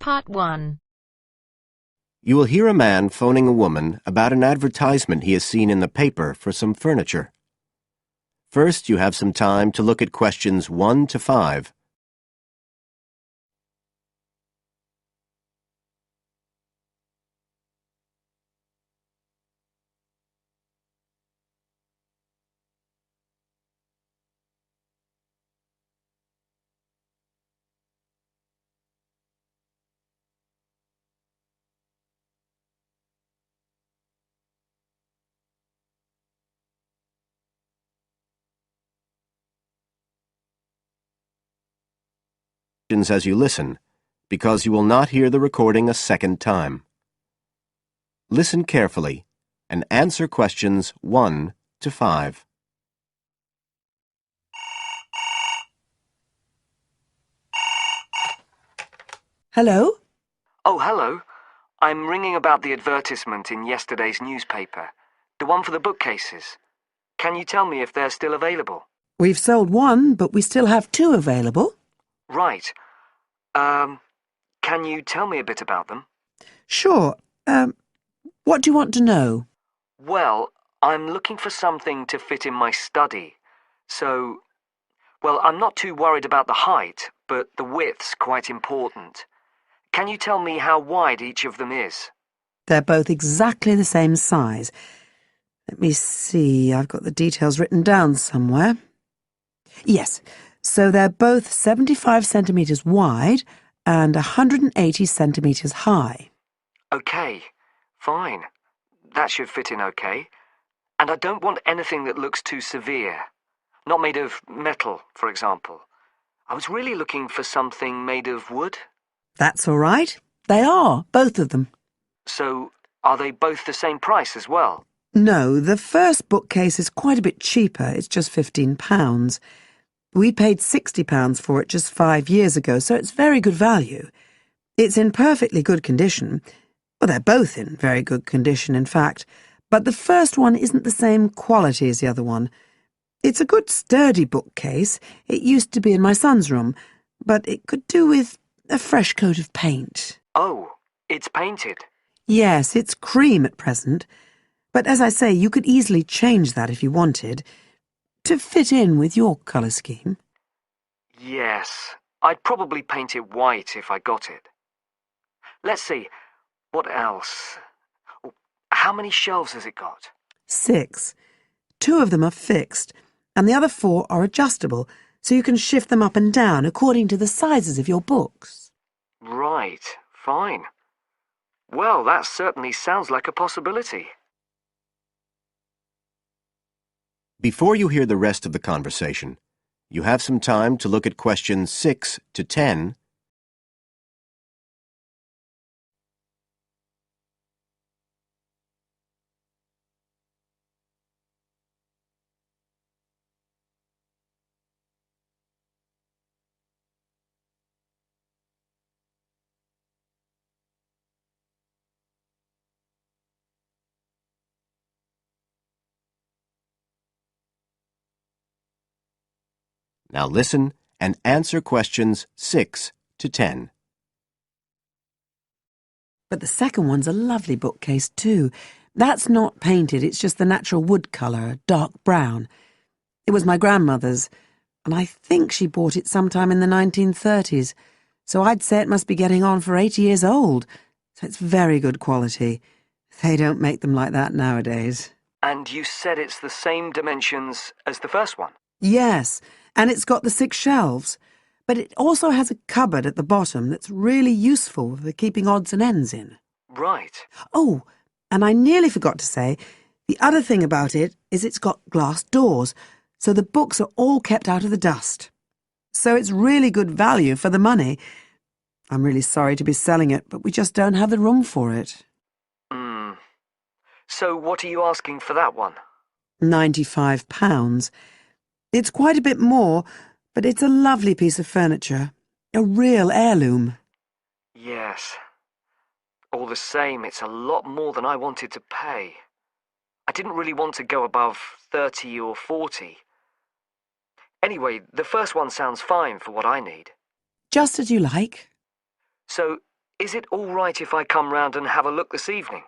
Part 1. You will hear a man phoning a woman about an advertisement he has seen in the paper for some furniture. First, you have some time to look at questions 1 to 5. As you listen, because you will not hear the recording a second time. Listen carefully and answer questions 1 to 5. Hello? Oh, hello. I'm ringing about the advertisement in yesterday's newspaper. The one for the bookcases. Can you tell me if they're still available? We've sold one, but we still have two available. Right. Can you tell me a bit about them? Sure. What do you want to know? Well, I'm looking for something to fit in my study. I'm not too worried about the height, but the width's quite important. Can you tell me how wide each of them is? They're both exactly the same size. Let me see, I've got the details written down somewhere. Yes, so they're both 75 centimetres wide and 180 centimetres high. Okay, fine. That should fit in okay. And I don't want anything that looks too severe. Not made of metal, for example. I was really looking for something made of wood. That's all right. They are, both of them. So, are they both the same price as well? No, the first bookcase is quite a bit cheaper. It's just £15. We paid £60 for it just 5 years ago, so it's very good value. It's in perfectly good condition. Well, they're both in very good condition, in fact. But the first one isn't the same quality as the other one. It's a good, sturdy bookcase. It used to be in my son's room, but it could do with a fresh coat of paint. Oh, it's painted? Yes, it's cream at present. But as I say, you could easily change that if you wanted, to fit in with your colour scheme. Yes, I'd probably paint it white if I got it. Let's see, what else? Oh, how many shelves has it got? 6. 2 of them are fixed, and the other 4 are adjustable, so you can shift them up and down according to the sizes of your books. Right, fine. Well, that certainly sounds like a possibility. Before you hear the rest of the conversation, you have some time to look at questions 6 to 10. Now listen and answer questions 6 to 10. But the second one's a lovely bookcase too. That's not painted, it's just the natural wood colour, dark brown. It was my grandmother's, and I think she bought it sometime in the 1930s, so I'd say it must be getting on for 80 years old, so it's very good quality. They don't make them like that nowadays. And you said it's the same dimensions as the first one? Yes, and it's got the 6 shelves, but it also has a cupboard at the bottom that's really useful for keeping odds and ends in. Right. Oh, and I nearly forgot to say, the other thing about it is it's got glass doors, so the books are all kept out of the dust. So it's really good value for the money. I'm really sorry to be selling it, but we just don't have the room for it. So what are you asking for that one? £95. It's quite a bit more, but it's a lovely piece of furniture. A real heirloom. Yes. All the same, it's a lot more than I wanted to pay. I didn't really want to go above 30 or 40. Anyway, the first one sounds fine for what I need. Just as you like. So, Is it all right if I come round and have a look this evening?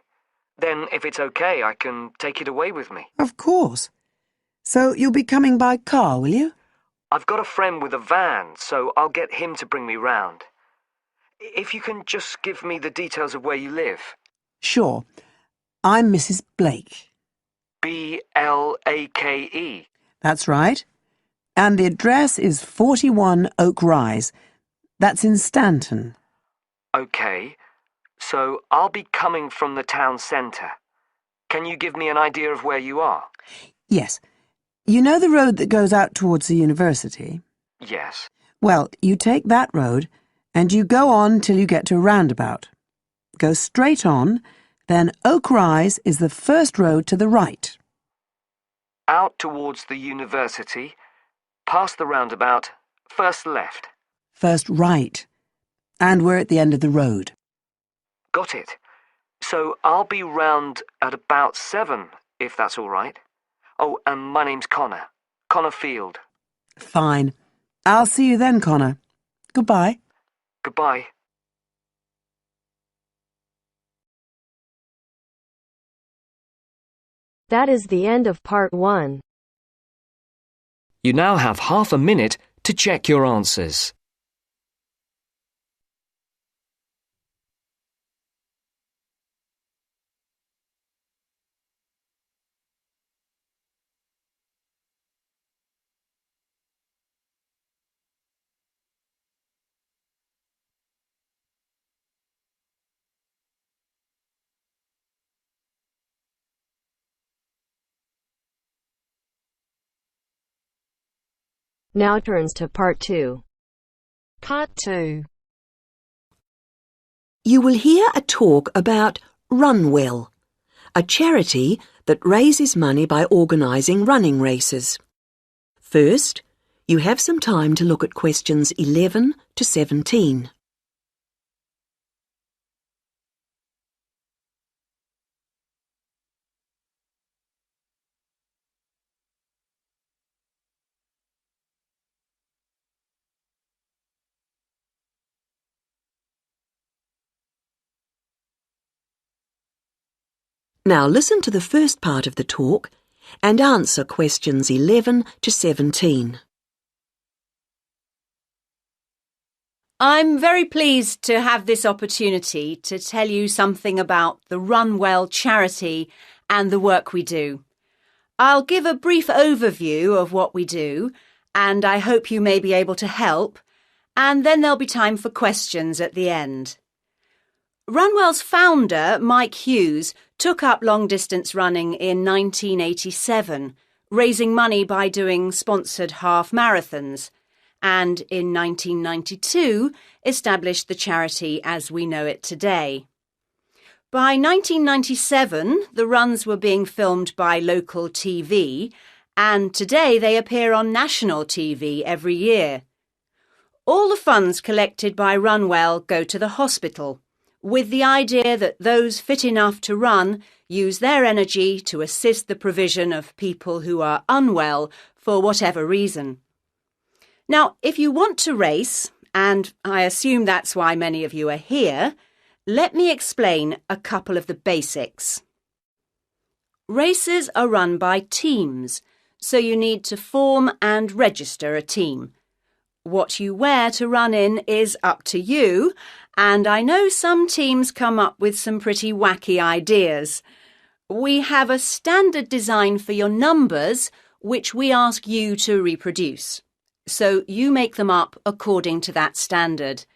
Then, if it's okay, I can take it away with me. Of course. So you'll be coming by car, will you? I've got a friend with a van, so I'll get him to bring me round. If you can just give me the details of where you live. Sure. I'm Mrs. Blake. Blake. That's right. And the address is 41 Oak Rise. That's in Stanton. Okay, so I'll be coming from the town centre. Can you give me an idea of where you are? Yes. You know the road that goes out towards the university? Yes. Well, you take that road and you go on till you get to a roundabout. Go straight on, then Oak Rise is the first road to the right. Out towards the university, past the roundabout, first left. First right. And we're at the end of the road. Got it. So I'll be round at about 7, if that's all right. Oh, and my name's Connor. Connor Field. Fine. I'll see you then, Connor. Goodbye. Goodbye. That is the end of part 1. You now have half a minute to check your answers. Now turns to part 2. Part 2. You will hear a talk about Runwell, a charity that raises money by organising running races. First, you have some time to look at questions 11 to 17. Now listen to the first part of the talk and answer questions 11 to 17. I'm very pleased to have this opportunity to tell you something about the Runwell charity and the work we do. I'll give a brief overview of what we do, and I hope you may be able to help, and then there'll be time for questions at the end. Runwell's founder, Mike Hughes, took up long-distance running in 1987, raising money by doing sponsored half marathons, and in 1992 established the charity as we know it today. By 1997, the runs were being filmed by local TV, and today they appear on national TV every year. All the funds collected by Runwell go to the hospital, with the idea that those fit enough to run use their energy to assist the provision of people who are unwell for whatever reason. Now, if you want to race, and I assume that's why many of you are here, let me explain a couple of the basics. Races are run by teams, so you need to form and register a team. What you wear to run in is up to you, and I know some teams come up with some pretty wacky ideas. We have a standard design for your numbers, which we ask you to reproduce. So you make them up according to that standard.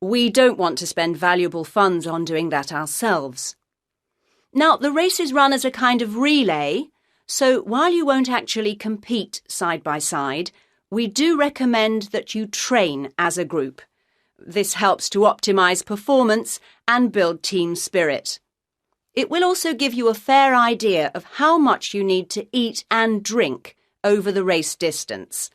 We don't want to spend valuable funds on doing that ourselves. Now, the race is run as a kind of relay, so while you won't actually compete side by side, we do recommend that you train as a group. This helps to optimise performance and build team spirit. It will also give you a fair idea of how much you need to eat and drink over the race distance.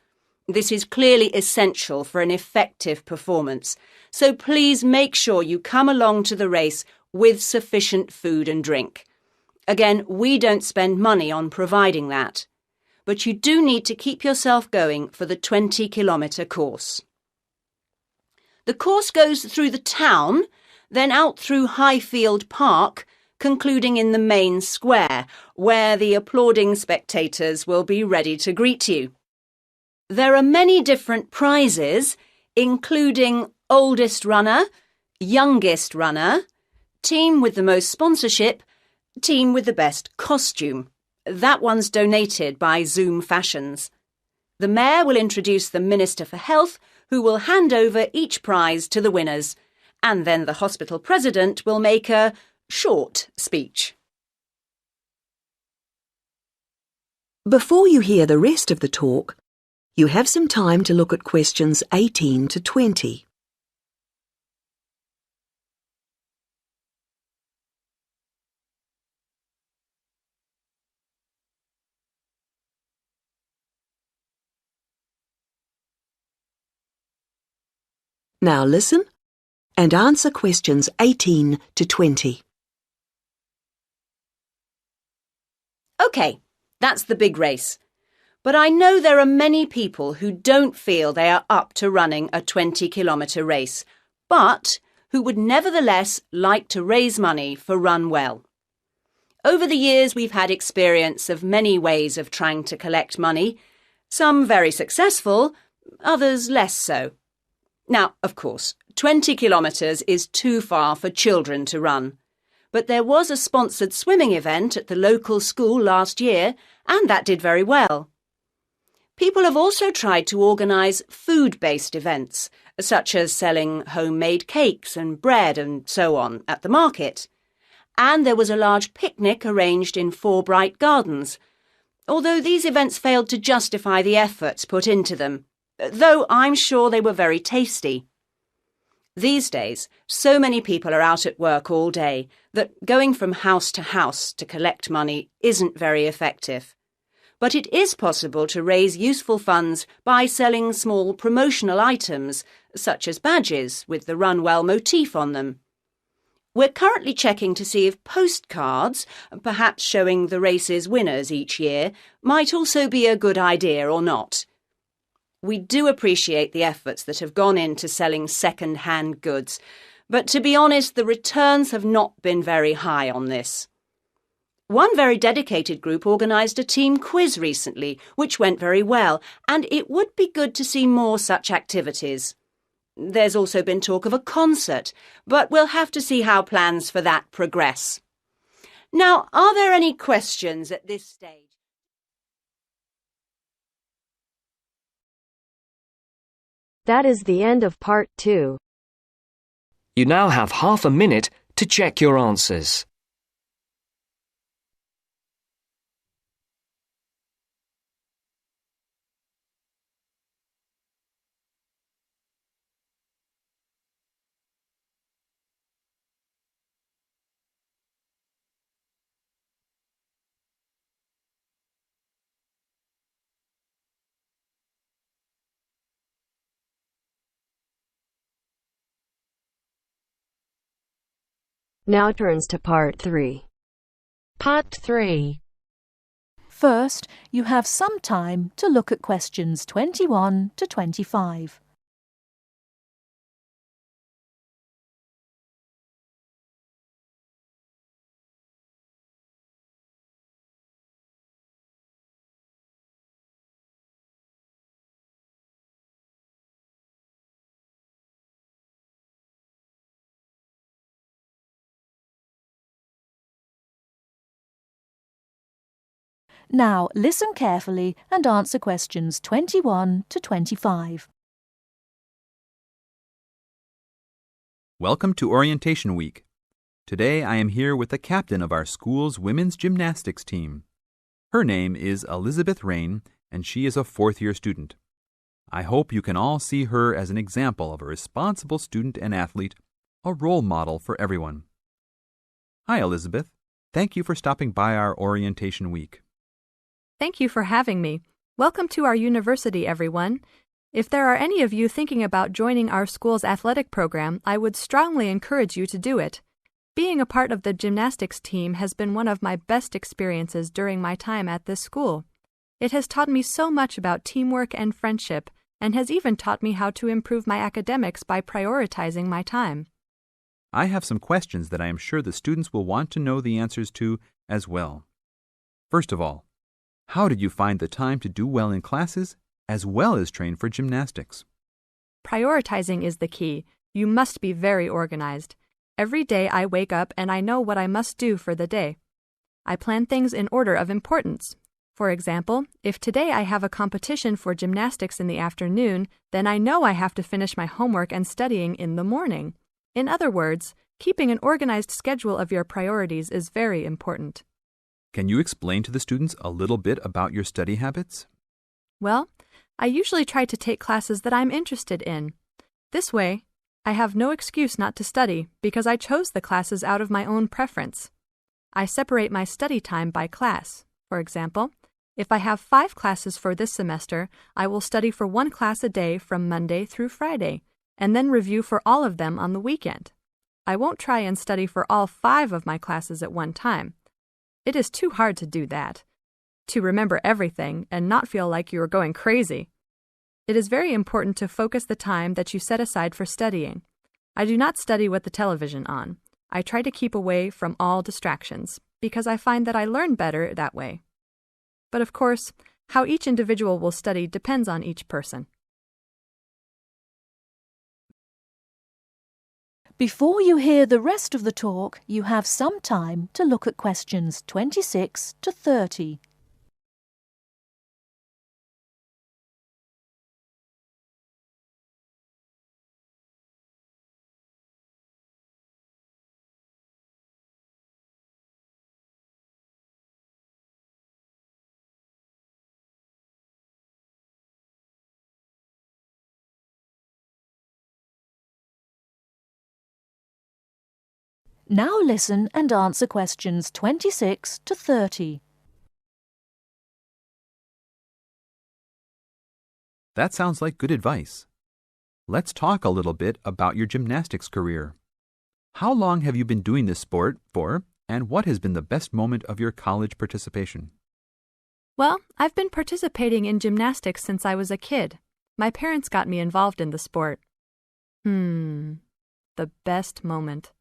This is clearly essential for an effective performance, so please make sure you come along to the race with sufficient food and drink. Again, we don't spend money on providing that, but you do need to keep yourself going for the 20-kilometre course. The course goes through the town, then out through Highfield Park, concluding in the main square, where the applauding spectators will be ready to greet you. There are many different prizes, including oldest runner, youngest runner, team with the most sponsorship, team with the best costume. That one's donated by Zoom Fashions. The Mayor will introduce the Minister for Health, who will hand over each prize to the winners, and then the hospital president will make a short speech. Before you hear the rest of the talk, you have some time to look at questions 18 to 20. Now listen and answer questions 18 to 20. OK, that's the big race. But I know there are many people who don't feel they are up to running a 20-kilometre race, but who would nevertheless like to raise money for Run Well. Over the years, we've had experience of many ways of trying to collect money, some very successful, others less so. Now, of course, 20 kilometres is too far for children to run. But there was a sponsored swimming event at the local school last year, and that did very well. People have also tried to organise food-based events, such as selling homemade cakes and bread and so on at the market. And there was a large picnic arranged in Forbright Gardens, although these events failed to justify the efforts put into them, though I'm sure they were very tasty. These days, so many people are out at work all day that going from house to collect money isn't very effective. But it is possible to raise useful funds by selling small promotional items, such as badges with the Run Well motif on them. We're currently checking to see if postcards, perhaps showing the race's winners each year, might also be a good idea or not. We do appreciate the efforts that have gone into selling second-hand goods, but to be honest, the returns have not been very high on this. One very dedicated group organised a team quiz recently, which went very well, and it would be good to see more such activities. There's also been talk of a concert, but we'll have to see how plans for that progress. Now, are there any questions at this stage? That is the end of part 2. You now have half a minute to check your answers. Now turns to part 3. Part 3. First, you have some time to look at questions 21 to 25. Now listen carefully and answer questions 21 to 25. Welcome to Orientation Week. Today I am here with the captain of our school's women's gymnastics team. Her name is Elizabeth Rain, and she is a fourth-year student. I hope you can all see her as an example of a responsible student and athlete, a role model for everyone. Hi, Elizabeth. Thank you for stopping by our Orientation Week. Thank you for having me. Welcome to our university, everyone. If there are any of you thinking about joining our school's athletic program, I would strongly encourage you to do it. Being a part of the gymnastics team has been one of my best experiences during my time at this school. It has taught me so much about teamwork and friendship, and has even taught me how to improve my academics by prioritizing my time. I have some questions that I am sure the students will want to know the answers to as well. First of all, how did you find the time to do well in classes as well as train for gymnastics? Prioritizing is the key. You must be very organized. Every day I wake up and I know what I must do for the day. I plan things in order of importance. For example, if today I have a competition for gymnastics in the afternoon, then I know I have to finish my homework and studying in the morning. In other words, keeping an organized schedule of your priorities is very important. Can you explain to the students a little bit about your study habits? Well, I usually try to take classes that I'm interested in. This way, I have no excuse not to study because I chose the classes out of my own preference. I separate my study time by class. For example, if I have 5 classes for this semester, I will study for 1 class a day from Monday through Friday, and then review for all of them on the weekend. I won't try and study for all 5 of my classes at one time. It is too hard to do that, to remember everything and not feel like you are going crazy. It is very important to focus the time that you set aside for studying. I do not study with the television on. I try to keep away from all distractions because I find that I learn better that way. But of course, how each individual will study depends on each person. Before you hear the rest of the talk, you have some time to look at questions 26 to 30. Now listen and answer questions 26 to 30. That sounds like good advice. Let's talk a little bit about your gymnastics career. How long have you been doing this sport for, and what has been the best moment of your college participation? Well, I've been participating in gymnastics since I was a kid. My parents got me involved in the sport. The best moment.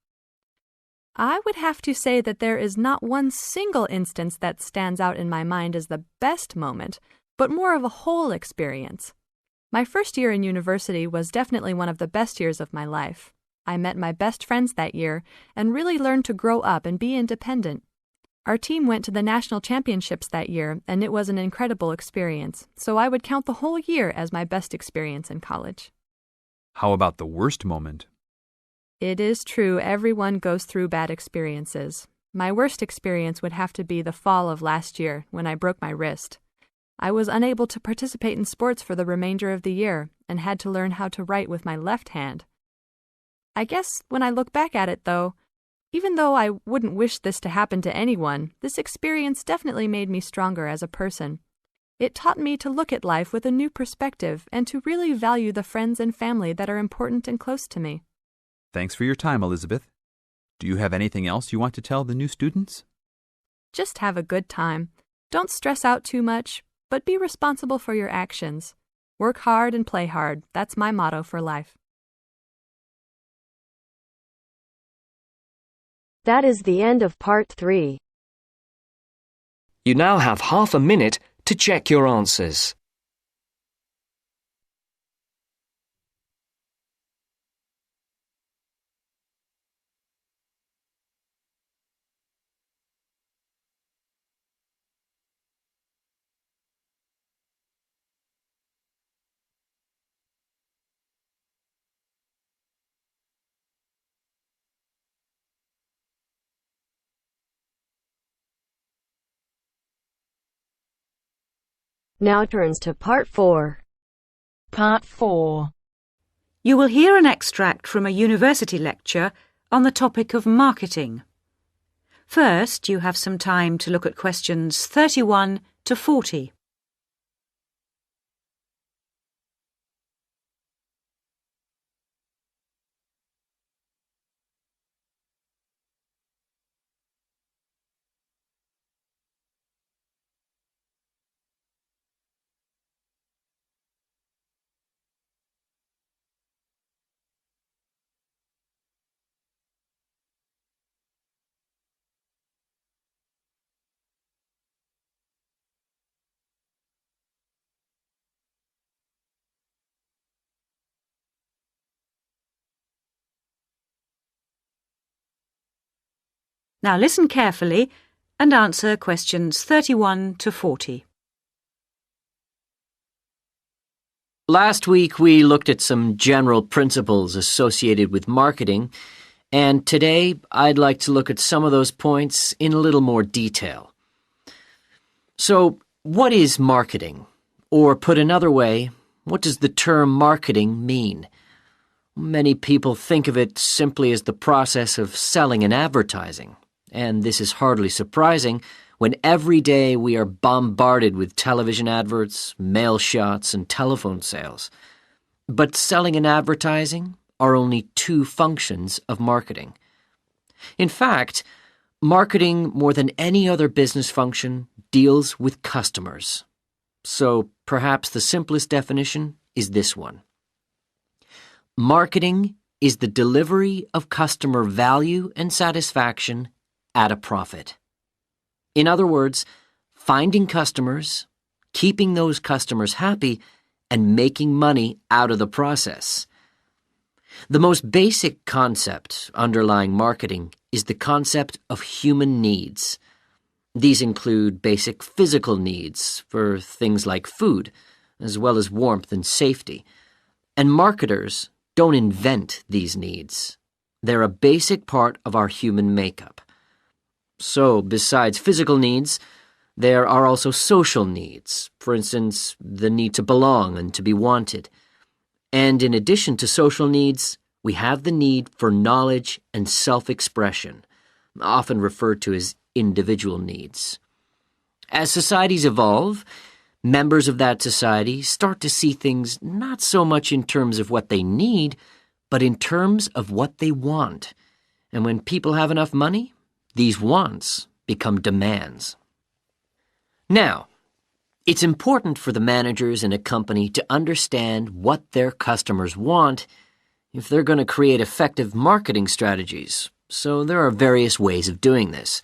I would have to say that there is not one single instance that stands out in my mind as the best moment, but more of a whole experience. My first year in university was definitely one of the best years of my life. I met my best friends that year and really learned to grow up and be independent. Our team went to the national championships that year, and it was an incredible experience, so I would count the whole year as my best experience in college. How about the worst moment? It is true everyone goes through bad experiences. My worst experience would have to be the fall of last year when I broke my wrist. I was unable to participate in sports for the remainder of the year and had to learn how to write with my left hand. I guess when I look back at it, though, even though I wouldn't wish this to happen to anyone, this experience definitely made me stronger as a person. It taught me to look at life with a new perspective and to really value the friends and family that are important and close to me. Thanks for your time, Elizabeth. Do you have anything else you want to tell the new students? Just have a good time. Don't stress out too much, but be responsible for your actions. Work hard and play hard. That's my motto for life. That is the end of part 3. You now have half a minute to check your answers. Now turns to part 4. Part 4. You will hear an extract from a university lecture on the topic of marketing. First, you have some time to look at questions 31 to 40. Now listen carefully and answer questions 31 to 40. Last week we looked at some general principles associated with marketing, and today I'd like to look at some of those points in a little more detail. So, what is marketing? Or put another way, what does the term marketing mean? Many people think of it simply as the process of selling and advertising, and this is hardly surprising when every day we are bombarded with television adverts, mail shots, and telephone sales. But selling and advertising are only two functions of marketing. In fact, marketing, more than any other business function, deals with customers. So perhaps the simplest definition is this one. Marketing is the delivery of customer value and satisfaction at a profit. In other words, finding customers, keeping those customers happy, and making money out of the process. The most basic concept underlying marketing is the concept of human needs. These include basic physical needs for things like food, as well as warmth and safety. And marketers don't invent these needs. They're a basic part of our human makeup. So, besides physical needs, there are also social needs, for instance, the need to belong and to be wanted. And in addition to social needs, we have the need for knowledge and self-expression, often referred to as individual needs. As societies evolve, members of that society start to see things not so much in terms of what they need, but in terms of what they want. And when people have enough money, these wants become demands. Now, it's important for the managers in a company to understand what their customers want if they're going to create effective marketing strategies, so there are various ways of doing this.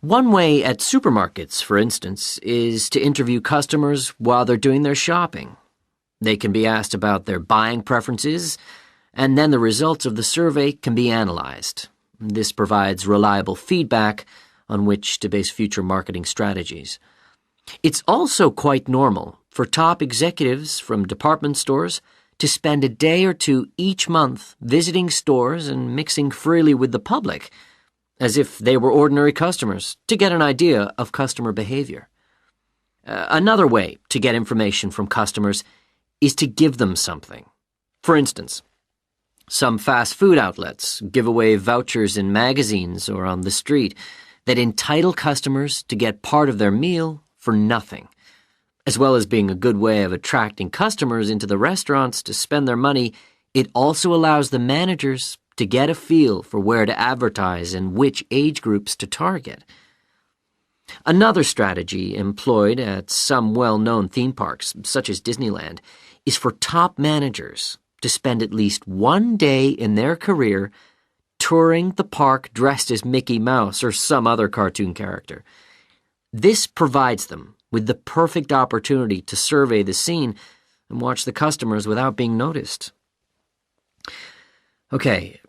One way at supermarkets, for instance, is to interview customers while they're doing their shopping. They can be asked about their buying preferences, and then the results of the survey can be analyzed. This provides reliable feedback on which to base future marketing strategies. It's also quite normal for top executives from department stores to spend a day or two each month visiting stores and mixing freely with the public, as if they were ordinary customers, to get an idea of customer behavior. Another way to get information from customers is to give them something. For instance, some fast food outlets give away vouchers in magazines or on the street that entitle customers to get part of their meal for nothing. As well as being a good way of attracting customers into the restaurants to spend their money, it also allows the managers to get a feel for where to advertise and which age groups to target. Another strategy employed at some well-known theme parks, such as Disneyland, is for top managers to spend at least one day in their career touring the park dressed as Mickey Mouse or some other cartoon character. This provides them with the perfect opportunity to survey the scene and watch the customers without being noticed. Okay,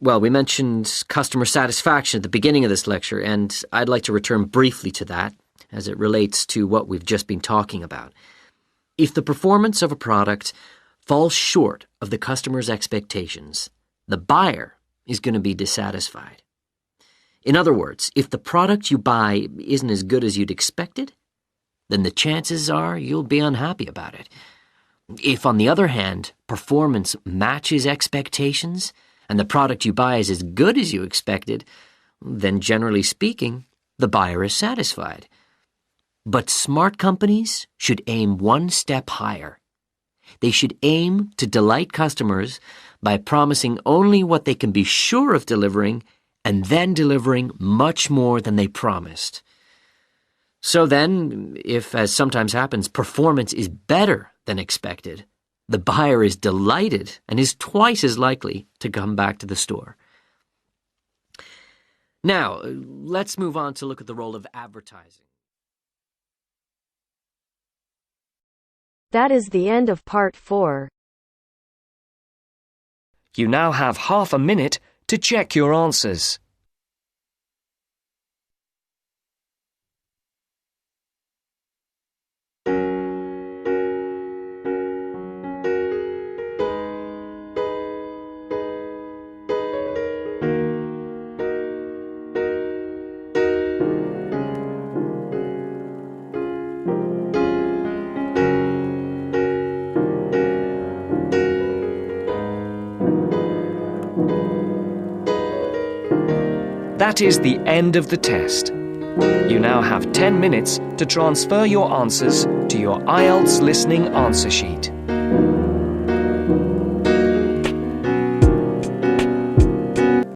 well, we mentioned customer satisfaction at the beginning of this lecture, and I'd like to return briefly to that as it relates to what we've just been talking about. If the performance of a product falls short of the customer's expectations, the buyer is going to be dissatisfied. In other words, if the product you buy isn't as good as you'd expected, then the chances are you'll be unhappy about it. If, on the other hand, performance matches expectations and the product you buy is as good as you expected, then generally speaking, the buyer is satisfied. But smart companies should aim one step higher. They should aim to delight customers by promising only what they can be sure of delivering and then delivering much more than they promised. So then, if, as sometimes happens, performance is better than expected, the buyer is delighted and is twice as likely to come back to the store. Now, let's move on to look at the role of advertising. That is the end of part 4. You now have half a minute to check your answers. That is the end of the test. You now have 10 minutes to transfer your answers to your IELTS listening answer sheet.